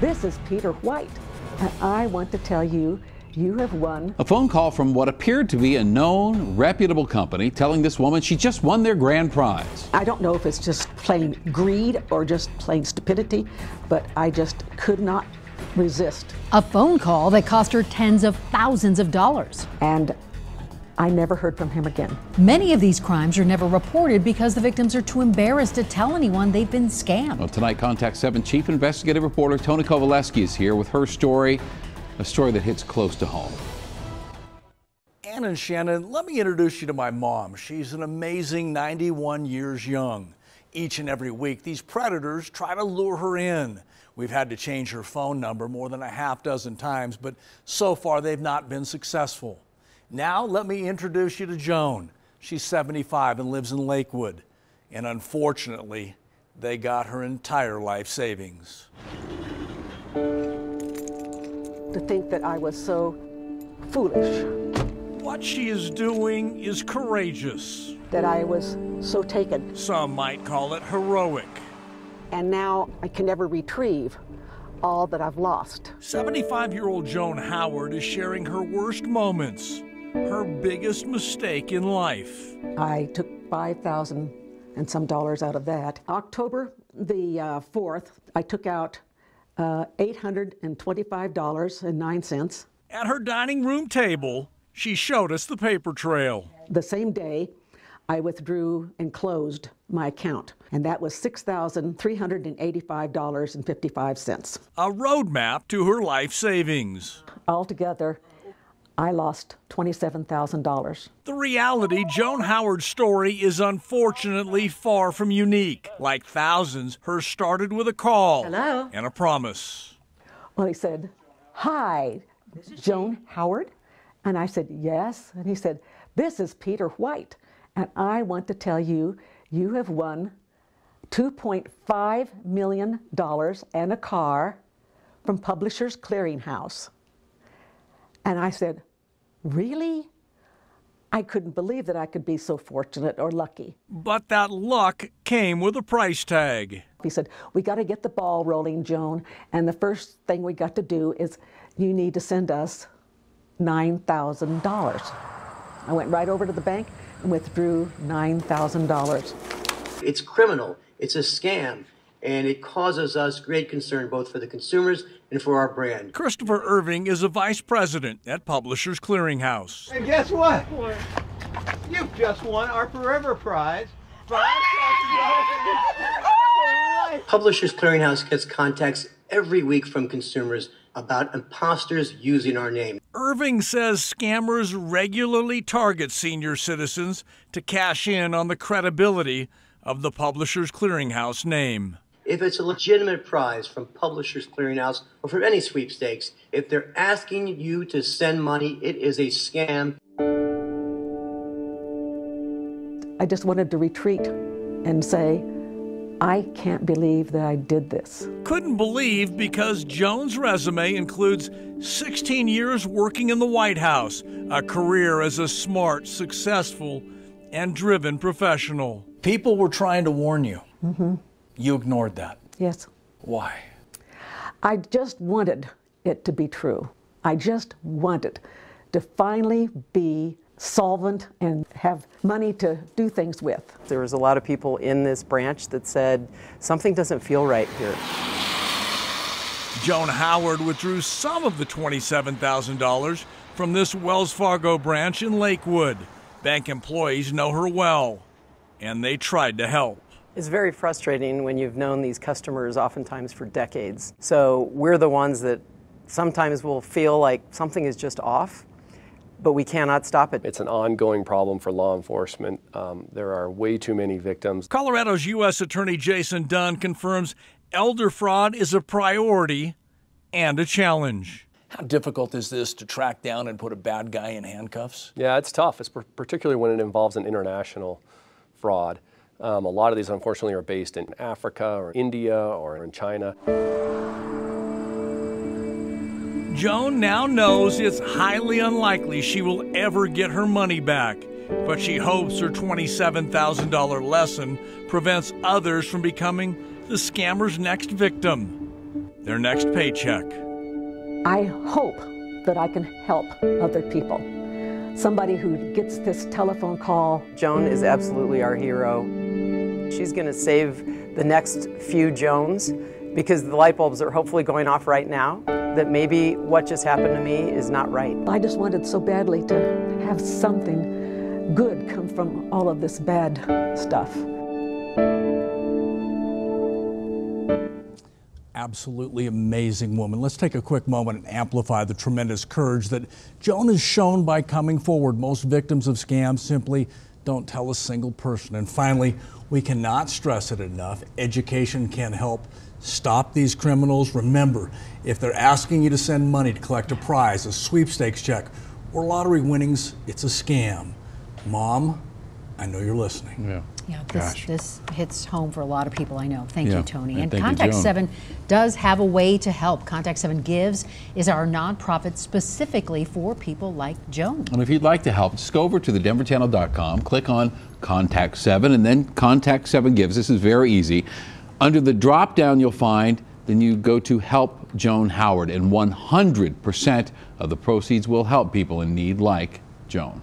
This is Peter White, and I want to tell you, you have won. A phone call from what appeared to be a known, reputable company telling this woman she just won their grand prize. I don't know if it's just plain greed or just plain stupidity, but I just could not resist. A phone call that cost her tens of thousands of dollars. And I never heard from him again. Many of these crimes are never reported because the victims are too embarrassed to tell anyone they've been scammed. Well, tonight, Contact 7 Chief Investigative Reporter Tony Kovaleski is here with her story, a story that hits close to home. Ann and Shannon, let me introduce you to my mom. She's an amazing 91 years young. Each and every week, these predators try to lure her in. We've had to change her phone number more than a half dozen times, but so far they've not been successful. Now let me introduce you to Joan. She's 75 and lives in Lakewood. And unfortunately, they got her entire life savings. To think that I was so foolish. What she is doing is courageous. That I was so taken. Some might call it heroic. And now I can never retrieve all that I've lost. 75-year-old Joan Howard is sharing her worst moments, her biggest mistake in life. I took $5,000 and some dollars out of that. October the 4th, I took out $825.09. At her dining room table, she showed us the paper trail. The same day, I withdrew and closed my account, and that was $6,385.55. A roadmap to her life savings. Altogether, I lost $27,000. The reality, Joan Howard's story is unfortunately far from unique. Like thousands, hers started with a call. Hello. And a promise. Well, he said, "Hi, Joan Howard?" And I said, "Yes." And he said, "This is Peter White, and I want to tell you, you have won $2.5 million and a car from Publishers Clearinghouse." And I said, "Really?" I couldn't believe that I could be so fortunate or lucky. But that luck came with a price tag. He said, "We got to get the ball rolling, Joan, and the first thing we got to do is you need to send us $9,000. I went right over to the bank and withdrew $9,000. It's criminal, it's a scam, and it causes us great concern both for the consumers and for our brand. Christopher Irving is a vice president at Publishers Clearinghouse. And guess what? You've just won our Forever Prize. $5,000. Publishers Clearinghouse gets contacts every week from consumers about imposters using our name. Irving says scammers regularly target senior citizens to cash in on the credibility of the Publishers Clearinghouse name. If it's a legitimate prize from Publishers Clearinghouse or from any sweepstakes, if they're asking you to send money, it is a scam. I just wanted to retreat and say, I can't believe that I did this. Couldn't believe because Joan's resume includes 16 years working in the White House, a career as a smart, successful, and driven professional. People were trying to warn you. Mm-hmm. You ignored that. Yes. Why? I just wanted it to be true. I just wanted to finally be solvent and have money to do things with. There was a lot of people in this branch that said, something doesn't feel right here. Joan Howard withdrew some of the $27,000 from this Wells Fargo branch in Lakewood. Bank employees know her well, and they tried to help. It's very frustrating when you've known these customers oftentimes for decades. So we're the ones that sometimes will feel like something is just off, but we cannot stop it. It's an ongoing problem for law enforcement. There are way too many victims. Colorado's U.S. Attorney Jason Dunn confirms elder fraud is a priority and a challenge. How difficult is this to track down and put a bad guy in handcuffs? Yeah, it's tough, particularly when it involves an international fraud. A lot of these, unfortunately, are based in Africa or India or in China. Joan now knows it's highly unlikely she will ever get her money back, but she hopes her $27,000 lesson prevents others from becoming the scammer's next victim. their next paycheck. I hope that I can help other people. Somebody who gets this telephone call. Joan is absolutely our hero. She's going to save the next few Joans because the light bulbs are hopefully going off right now, that maybe what just happened to me is not right. I just wanted so badly to have something good come from all of this bad stuff. Absolutely amazing woman. Let's take a quick moment and amplify the tremendous courage that Joan has shown by coming forward. Most victims of scams simply don't tell a single person. And finally, we cannot stress it enough. Education can help stop these criminals. Remember, if they're asking you to send money to collect a prize, a sweepstakes check, or lottery winnings, it's a scam. Mom, I know you're listening. Yeah, this hits home for a lot of people, I know. Thank you, Tony. And thank you, Contact Joan. 7 does have a way to help. Contact 7 Gives is our nonprofit specifically for people like Joan. And if you'd like to help, just go over to thedenverchannel.com, click on Contact 7, and then Contact 7 Gives. This is very easy. Under the drop-down you'll find, then you go to Help Joan Howard, and 100% of the proceeds will help people in need like Joan.